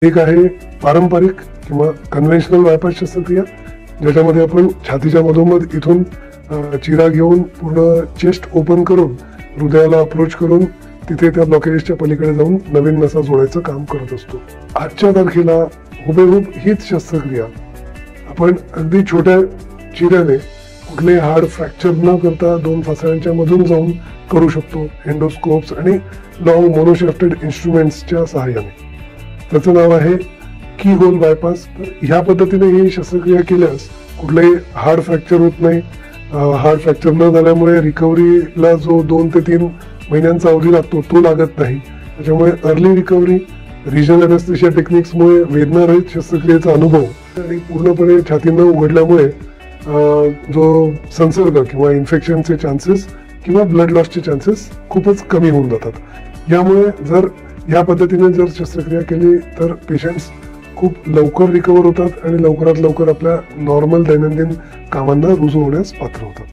एक आहे पारंपरिक किंवा कन्व्हेन्शनल बायपास शस्त्रक्रिया, ज्याच्यामध्ये आपण छातीच्या मधोमध इथून चिरा घेऊन पूर्ण चेस्ट ओपन करून हृदयाला अप्रोच करून तिथे त्या ब्लॉकेजच्या पलीकडे जाऊन नवीन नसा जोडायचं काम करत असतो. आजच्या तारखेला हुबेहूब हीच शस्त्रक्रिया आपण अगदी छोट्या चिऱ्याने कुठले हाड फ्रॅक्चर न करता 2 फासळ्यांच्या मधून जाऊन करू शकतो, एंडोस्कोप्स आणि लॉंग मोनोशॅफ्टेड इन्स्ट्रुमेंट्सच्या सहाय्याने. त्याचं नाव आहे की होल बायपास. ह्या पद्धतीने ही शस्त्रक्रिया केल्यास कुठलंही हार्ड फ्रॅक्चर होत नाही. हार्ड फ्रॅक्चर न झाल्यामुळे रिकव्हरीला जो 2 ते 3 महिन्यांचा अवधी लागतो तो लागत नाही. त्याच्यामुळे अर्ली रिकव्हरी, रिजनल एनेस्थेशिया टेक्निक्समुळे वेदनारहित शस्त्रक्रियेचा अनुभव आणि पूर्णपणे छाती न उघडल्यामुळे जो संसर्ग किंवा इन्फेक्शनचे चान्सेस किंवा ब्लड लॉसचे चान्सेस खूपच कमी होऊन जातात. यामुळे जर या पद्धतीने जर शस्त्रक्रिया केली तर पेशंट्स खूप लवकर रिकवर होतात आणि लवकरात लवकर आपल्या नॉर्मल दैनंदिन कामांना रुजू होण्यास पात्र होतात.